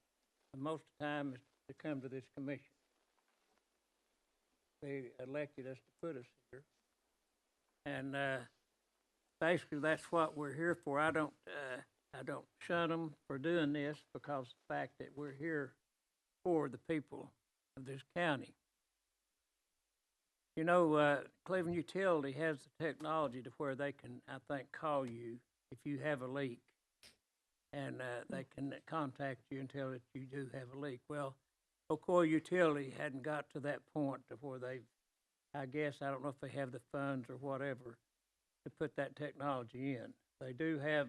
most of the time, is to come to this commission. They elected us to put us here, and basically that's what we're here for. I don't shun them for doing this because of the fact that we're here for the people of this county. Cleveland Utility has the technology to where they can, I think, call you if you have a leak, and they can contact you and tell that you do have a leak. Well, Ocoee Utility hadn't got to that point to where I don't know if they have the funds or whatever to put that technology in. They do have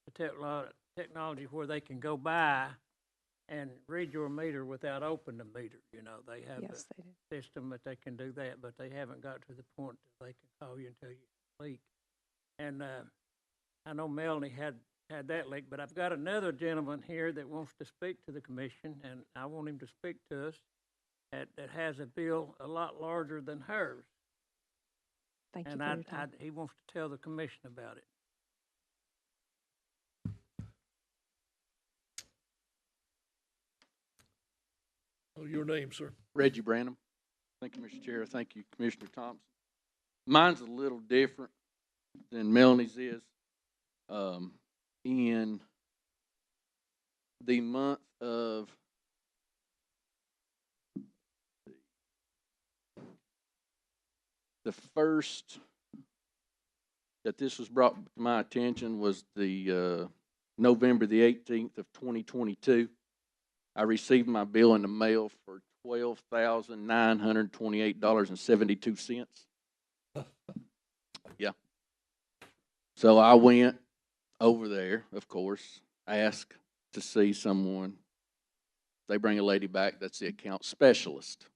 the technology where they can go by and read your meter without opening the meter. They have Yes, a they do. system that they can do that, but they haven't got to the point that they can call you and tell you it's a leak. And I know Melanie had that leak, but I've got another gentleman here that wants to speak to the commission, and I want him to speak to us, that has a bill a lot larger than hers. Thank you And for your time. he wants to tell the commission about it. Oh, your name, sir. Reggie Branham. Thank you, Mr. Chair. Thank you, Commissioner Thompson. Mine's a little different than Melanie's is. In the month of the first that this was brought to my attention was the November the 18th of 2022. I received my bill in the mail for $12,928.72. Yeah. So I went over there, of course, asked to see someone. They bring a lady back that's the account specialist.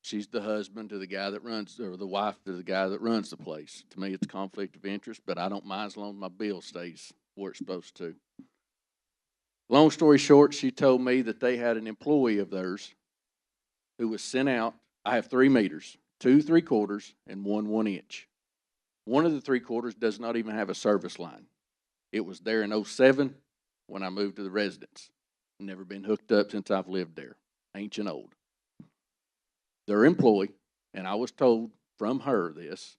She's the husband to the guy that runs, or the wife to the guy that runs the place. To me, it's a conflict of interest, but I don't mind as long as my bill stays where it's supposed to. Long story short, she told me that they had an employee of theirs who was sent out. I have 3 meters, 2 3/4 and 1 1-inch. One of the 3/4 does not even have a service line. It was there in 07 when I moved to the residence. Never been hooked up since I've lived there. Ancient old. Their employee, and I was told from her this,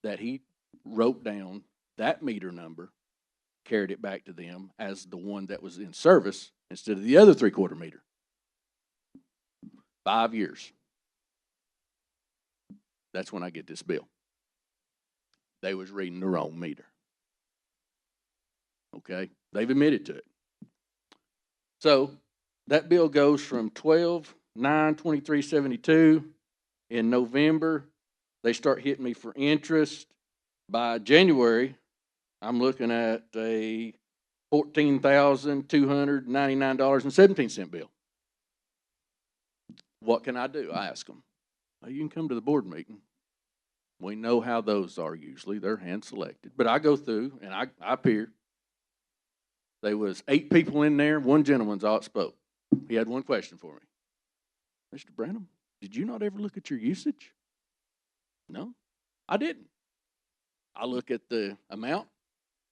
that he wrote down that meter number, carried it back to them as the one that was in service instead of the other 3/4 meter. 5 years. That's when I get this bill. They was reading the wrong meter. Okay? They've admitted to it. So that bill goes from 9/23/72. In November, they start hitting me for interest. By January, I'm looking at a $14,299.17 bill. What can I do? I ask them. Well, you can come to the board meeting. We know how those are usually. They're hand selected. But I go through and I appear. There was 8 people in there. One gentleman's all that spoke. He had one question for me. Mr. Branham, did you not ever look at your usage? No, I didn't. I look at the amount.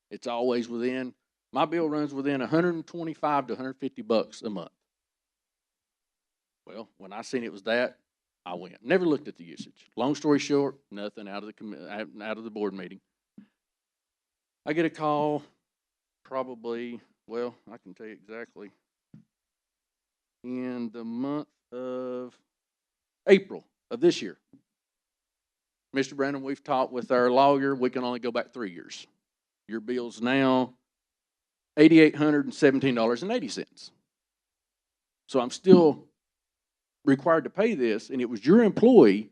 It's always within, my bill runs within $125 to $150 a month. Well, when I seen it was that, I went. Never looked at the usage. Long story short, nothing out of the board meeting. I get a call probably, well, I can tell you exactly, in the month of April of this year. Mr. Brandon, we've talked with our lawyer. We can only go back 3 years. Your bill's now $8,817.80. So I'm still required to pay this, and it was your employee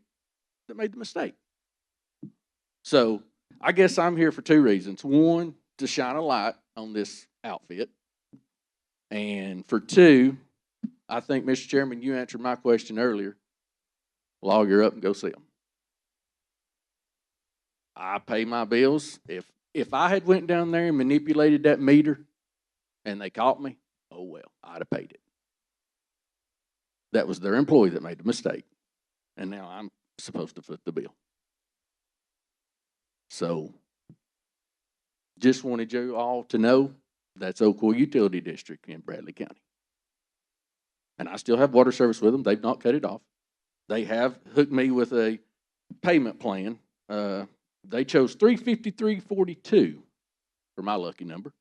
that made the mistake. So I guess I'm here for 2 reasons. One, to shine a light on this outfit. And for 2, I think, Mr. Chairman, you answered my question earlier. Lawyer up and go see them. I pay my bills. If I had went down there and manipulated that meter and they caught me, oh well, I'd have paid it. That was their employee that made the mistake. And now I'm supposed to foot the bill. So, just wanted you all to know that's Ocoee Utility District in Bradley County. And I still have water service with them. They've not cut it off. They have hooked me with a payment plan. They chose $353.42 for my lucky number,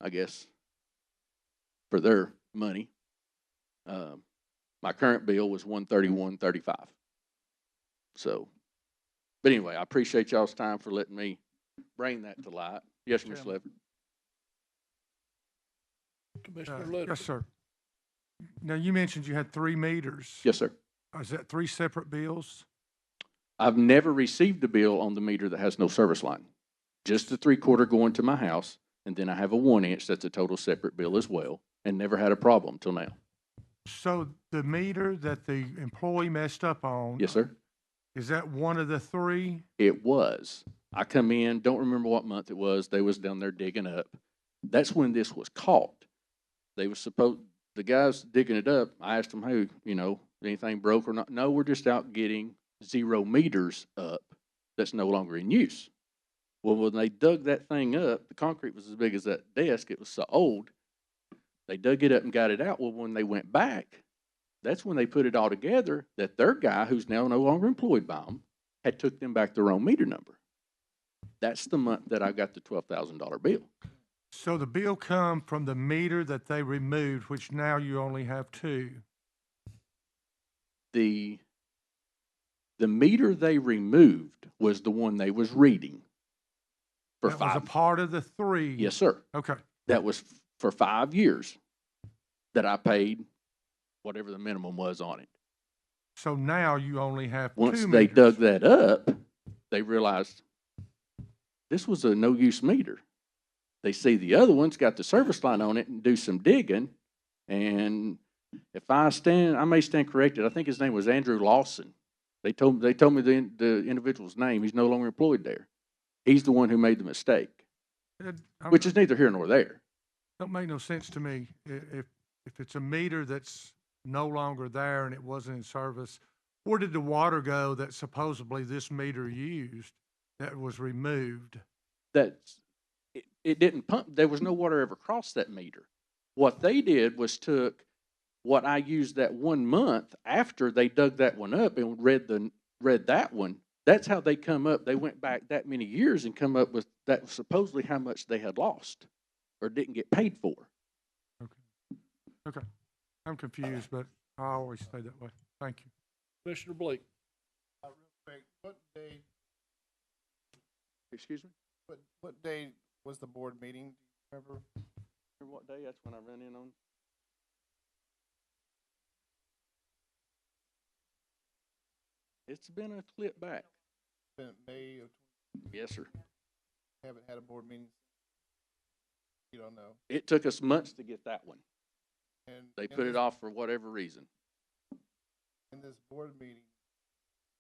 I guess, for their money. My current bill was $131.35. So, but anyway, I appreciate y'all's time for letting me bring that to light. Yes, Ms. Levitt. Commissioner Levitt. Yes, sir. Now, you mentioned you had 3 meters. Yes, sir. Is that 3 separate bills? I've never received a bill on the meter that has no service line. Just the 3/4 going to my house, and then I have a 1-inch that's a total separate bill as well, and never had a problem till now. So the meter that the employee messed up on. Yes, sir. Is that one of the 3? It was. I come in, don't remember what month it was. They was down there digging up. That's when this was caught. They was supposed, the guys digging it up, I asked them, hey, anything broke or not? No, we're just out getting 0 meters up that's no longer in use. Well, when they dug that thing up, the concrete was as big as that desk. It was so old. They dug it up and got it out. Well, when they went back, that's when they put it all together that their guy, who's now no longer employed by them, had took them back their own meter number. That's the month that I got the $12,000 bill. So the bill come from the meter that they removed, which now you only have 2. The meter they removed was the one they was reading for That 5. was a part of the 3. Yes, sir. Okay. That was for 5 years that I paid whatever the minimum was on it. So now you only have 2 Once meters. they dug that up, they realized this was a no-use meter. They see the other one's got the service line on it and do some digging. And if I may stand corrected. I think his name was Andrew Lawson. They told me the individual's name. He's no longer employed there. He's the one who made the mistake, which is neither here nor there. Don't make no sense to me. If it's a meter that's no longer there and it wasn't in service, where did the water go that supposedly this meter used that was removed? It didn't pump. There was no water ever crossed that meter. What they did was took what I used that 1 month after they dug that one up and read that one. That's how they come up. They went back that many years and come up with that was supposedly how much they had lost or didn't get paid for. Okay. I'm confused, but I always stay that way. Thank you. Commissioner Blake. Real quick, what day? Excuse me? What day was the board meeting? Do you remember? What day? That's when I ran in on. It's been a clip back. Been May of, Yes, sir. haven't had a board meeting. You don't know. It took us months to get that one. And They in put it this- off for whatever reason. In this board meeting,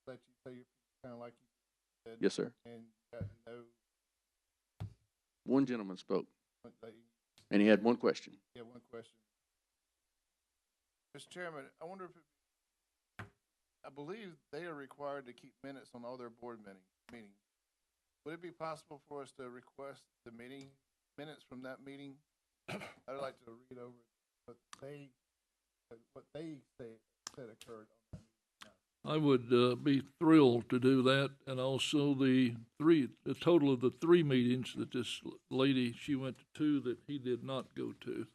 let you say you're kind of like you said. Yes, sir. And you got no, One gentleman spoke, like, and he had one question. yeah, one question. Mr. Chairman, I wonder if, I believe they are required to keep minutes on all their board meetings. Would it be possible for us to request the minutes from that meeting? I'd like to read over what they said occurred on that meeting. I would be thrilled to do that, and also the total of the 3 meetings that this lady, she went to 2 that he did not go to.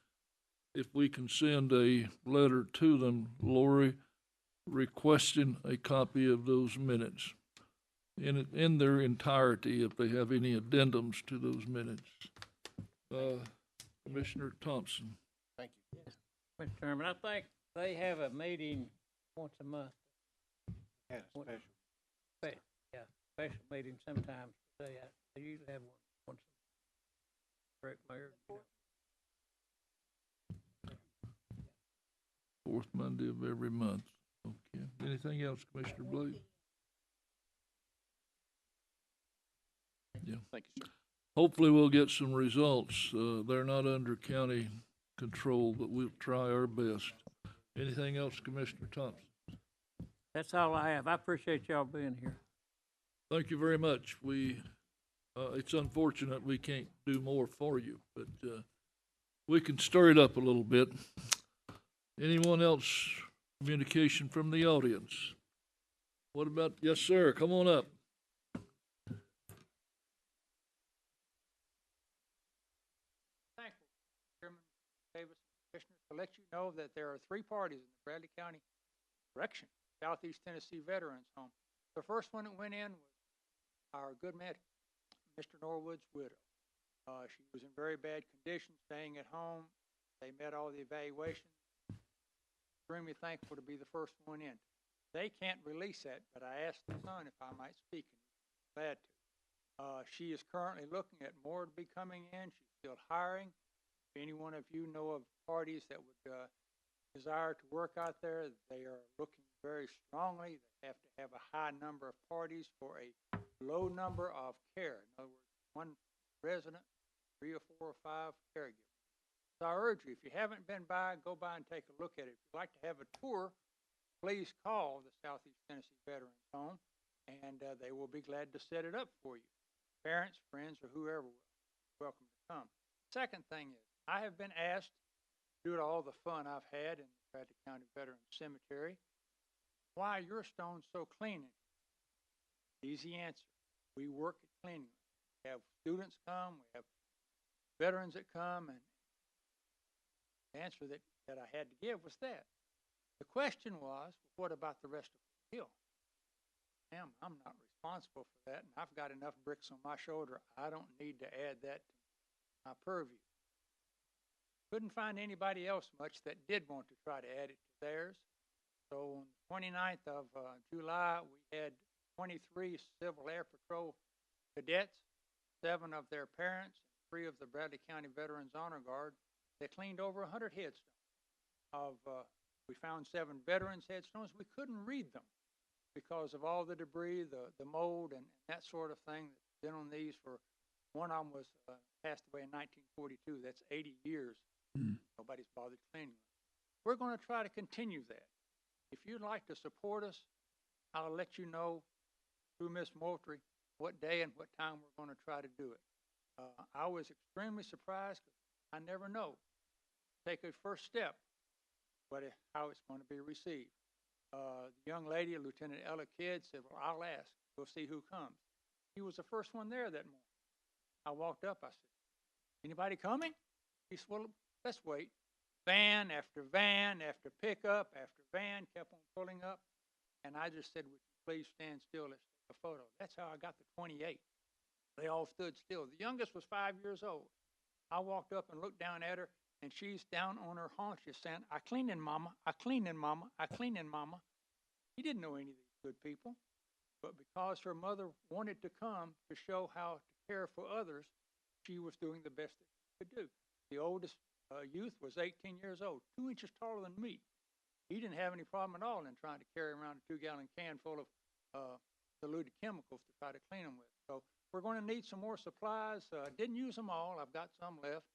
If we can send a letter to them, Lori, requesting a copy of those minutes in their entirety, if they have any addendums to those minutes. Commissioner Thompson. Thank you. Mr. Chairman, I think they have a meeting once a month. Had a What- special. Yeah, special meeting sometimes. They usually have one once a month. Correct, Mayor? Fourth Monday of every month. Okay. Anything else, Commissioner Blake? Yeah. Thank you, sir. Hopefully we'll get some results. They're not under county control, but we'll try our best. Anything else, Commissioner Thompson? That's all I have. I appreciate y'all being here. Thank you very much. It's unfortunate we can't do more for you, but we can stir it up a little bit. Anyone else? Communication from the audience? What about, yes, sir, come on up. Thankful, Chairman Davis, Commissioners, to let you know that there are 3 parties in the Bradley County Correction, Southeast Tennessee Veterans Home. The first one that went in was our good man, Mr. Norwood's widow. She was in very bad condition, staying at home. They met all the evaluations. Extremely thankful to be the first one in. They can't release that, but I asked the son if I might speak, and he's glad to. She is currently looking at more to be coming in. She's still hiring. If any one of you know of parties that would desire to work out there, they are looking very strongly. They have to have a high number of parties for a low number of care. In other words, 1 resident, 3 or 4 or 5 caregivers. So I urge you, if you haven't been by, go by and take a look at it. If you'd like to have a tour, please call the Southeast Tennessee Veterans Home, and they will be glad to set it up for you. Parents, friends, or whoever will. Welcome to come. Second thing is, I have been asked, due to all the fun I've had in the Bradley County Veterans Cemetery, why are your stones so clean? Easy answer. We work at cleaning them. We have students come, we have veterans that come, and the answer that I had to give was that. The question was, what about the rest of the hill? Ma'am, I'm not responsible for that, and I've got enough bricks on my shoulder. I don't need to add that to my purview. Couldn't find anybody else much that did want to try to add it to theirs. So on the 29th of July, we had 23 Civil Air Patrol cadets, 7 of their parents, 3 of the Bradley County Veterans Honor Guard. They cleaned over 100 headstones. We found 7 veterans' headstones. We couldn't read them because of all the debris, the mold, and that sort of thing that's been on these for. One of them was passed away in 1942. That's 80 years. Nobody's bothered cleaning them. We're going to try to continue that. If you'd like to support us, I'll let you know through Miss Moultrie what day and what time we're going to try to do it. I was extremely surprised because I never know. Take a first step, but how it's going to be received. The young lady, Lieutenant Ella Kidd, said, well, I'll ask. We'll see who comes. He was the first one there that morning. I walked up. I said, anybody coming? He said, well, let's wait. Van after van after pickup after van kept on pulling up. And I just said, would you please stand still? Let's take a photo. That's how I got the 28. They all stood still. The youngest was 5 years old. I walked up and looked down at her, and she's down on her haunches saying, I cleaning, Mama. I cleaning, Mama. I cleaning, Mama. He didn't know any of these good people, but because her mother wanted to come to show how to care for others, she was doing the best that she could do. The oldest youth was 18 years old, 2 inches taller than me. He didn't have any problem at all in trying to carry around a 2-gallon can full of diluted chemicals to try to clean them with. So we're going to need some more supplies. Didn't use them all. I've got some left,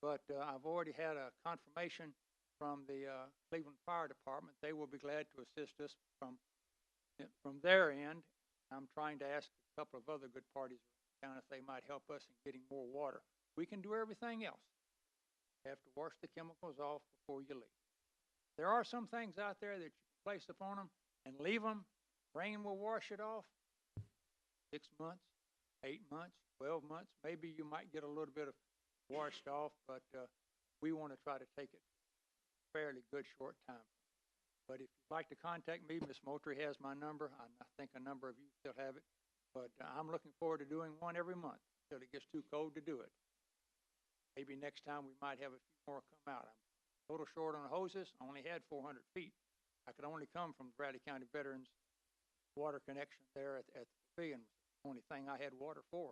but I've already had a confirmation from the Cleveland Fire Department. They will be glad to assist us from their end. I'm trying to ask a couple of other good parties around town if they might help us in getting more water. We can do everything else. You have to wash the chemicals off before you leave. There are some things out there that you can place upon them and leave them. Rain will wash it off. 6 months, 8 months, 12 months. Maybe you might get a little bit of washed off, but we want to try to take it fairly good short time. But if you'd like to contact me, Ms. Moultrie has my number. I think a number of you still have it. But I'm looking forward to doing one every month until it gets too cold to do it. Maybe next time we might have a few more come out. I'm a little short on hoses. I only had 400 feet. I could only come from Bradley County Veterans water connection there at the pavilion. The only thing I had water for.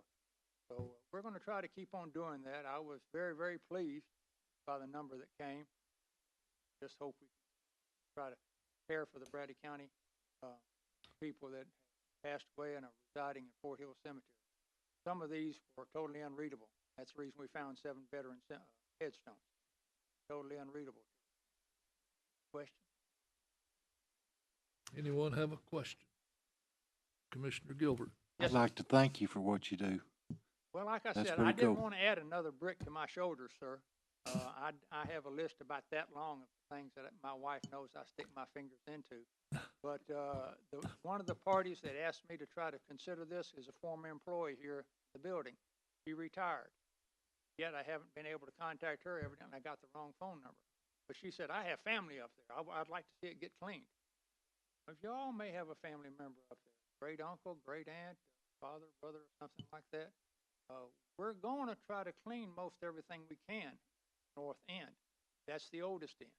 So we're going to try to keep on doing that. I was very, very pleased by the number that came. Just hope we can try to care for the Bradley County people that passed away and are residing in Fort Hill Cemetery. Some of these were totally unreadable. That's the reason we found 7 veteran headstones. Totally unreadable. Question? Anyone have a question? Commissioner Gilbert. I'd like to thank you for what you do. Well, like I That's said, pretty I didn't cool. want to add another brick to my shoulders, sir. I have a list about that long of things that my wife knows I stick my fingers into. But one of the parties that asked me to try to consider this is a former employee here at the building. She retired. Yet I haven't been able to contact her. Evidently, I got the wrong phone number. But she said, I have family up there. I'd like to see it get cleaned. If y'all may have a family member up there, great uncle, great aunt, father, brother, or something like that, we're going to try to clean most everything we can, north end. That's the oldest end.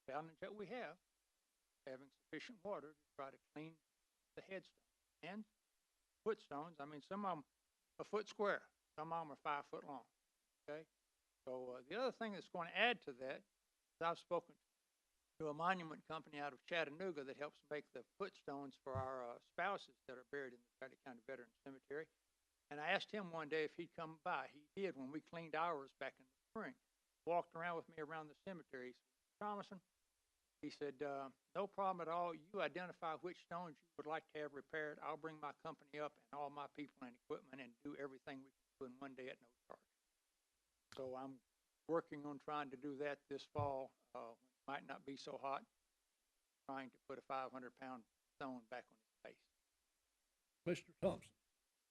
Challenge that we have, having sufficient water to try to clean the headstone and footstones. I mean, some of them a foot square. Some of them are 5 foot long, okay? So the other thing that's going to add to that is I've spoken to a monument company out of Chattanooga that helps make the footstones for our spouses that are buried in the Bradley County Veterans Cemetery. And I asked him one day if he'd come by. He did when we cleaned ours back in the spring. Walked around with me around the cemetery. He said, Promising? He said, no problem at all. You identify which stones you would like to have repaired. I'll bring my company up and all my people and equipment and do everything we can do in one day at no charge. So I'm working on trying to do that this fall. When it might not be so hot, trying to put a 500-pound stone back on its place. Mr. Thompson.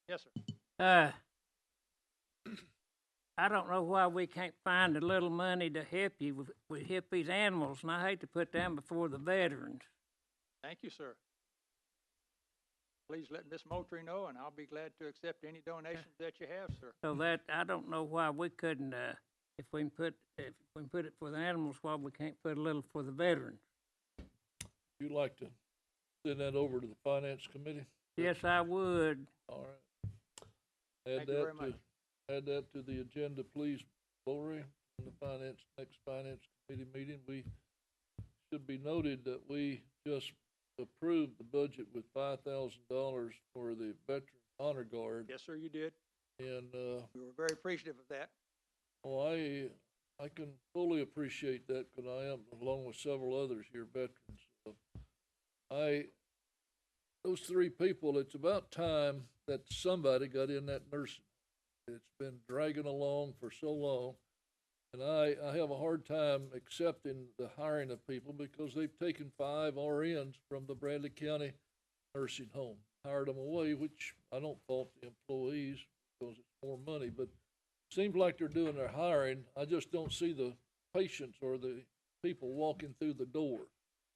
Yes, sir. I don't know why we can't find a little money to help you with help these animals, and I hate to put them before the veterans. Thank you, sir. Please let Miss Moultrie know, and I'll be glad to accept any donations that you have, sir. So that I don't know why we couldn't, if we can put it for the animals, why we can't put a little for the veterans. You'd like to send that over to the Finance Committee? Yes, I would. All right. Thank you very much. Add that to the agenda, please, Lori, in the next Finance Committee meeting. We should be noted that we just approved the budget with $5,000 for the Veteran Honor Guard. Yes, sir, you did. And we were very appreciative of that. Oh, I can fully appreciate that because I am, along with several others here, veterans. Those 3 people, it's about time that somebody got in that nursing. It's been dragging along for so long, and I have a hard time accepting the hiring of people because they've taken 5 RNs from the Bradley County nursing home, hired them away, which I don't fault the employees because it's more money, but it seems like they're doing their hiring. I just don't see the patients or the people walking through the door.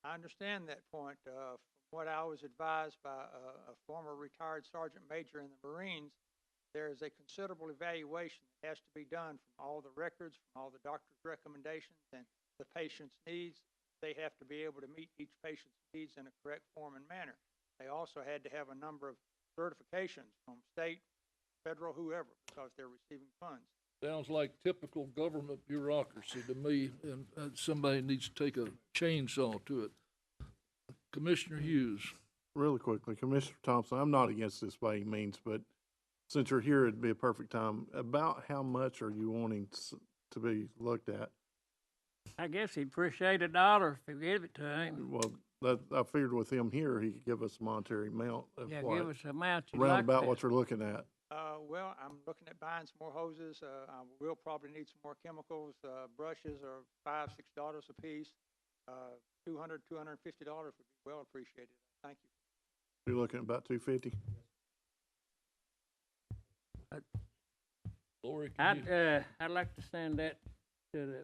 I understand that point. From what I was advised by a former retired sergeant major in the Marines, there is a considerable evaluation that has to be done from all the records, from all the doctor's recommendations, and the patient's needs. they have to be able to meet each patient's needs in a correct form and manner. They also had to have a number of certifications from state, federal, whoever, because they're receiving funds. Sounds like typical government bureaucracy to me, and somebody needs to take a chainsaw to it. Commissioner Hughes. Really quickly, Commissioner Thompson, I'm not against this by any means, but since you're here, it'd be a perfect time. About how much are you wanting to be looked at? I guess he'd appreciate $1 if we give it to him. Well, I figured with him here, he could give us a monetary amount of Yeah, what, give us the amount you'd around like about to. what you're looking at. Well, I'm looking at buying some more hoses. I will probably need some more chemicals. Brushes are $5, $6 a piece. $200, $250 would be well appreciated. Thank you. You're looking at about $250. Lori, I'd like to send that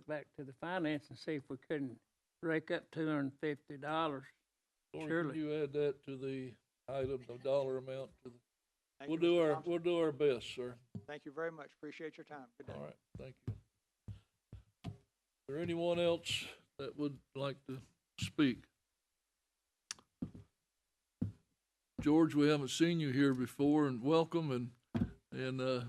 back to the finance and see if we couldn't rake up $250. Lori, Surely. can you add that to the item, the dollar amount? To the, Thank we'll you, do Mr. our Thompson. we'll do our best, sir. Thank you very much. Appreciate your time. Good day. All right, thank you. Is there anyone else that would like to speak? George, we haven't seen you here before, and welcome, and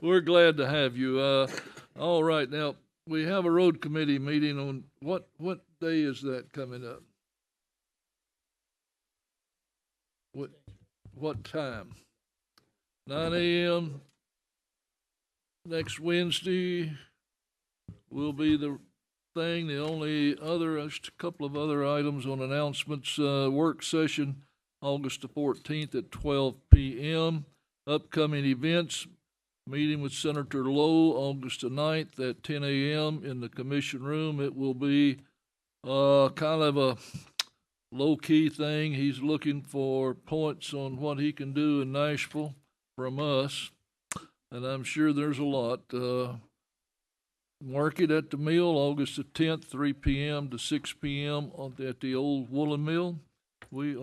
we're glad to have you. All right, now we have a road committee meeting on what day is that coming up? What time? 9 a.m. next Wednesday will be the thing. The only other, just a couple of other items on announcements. Work session August the 14th at 12 p.m. Upcoming events, meeting with Senator Lowe August the 9th at 10 a.m. in the commission room. It will be kind of a low-key thing. He's looking for points on what he can do in Nashville from us, and I'm sure there's a lot. Market at the Mill, August the 10th, 3 p.m. to 6 p.m. at the old woolen mill. We are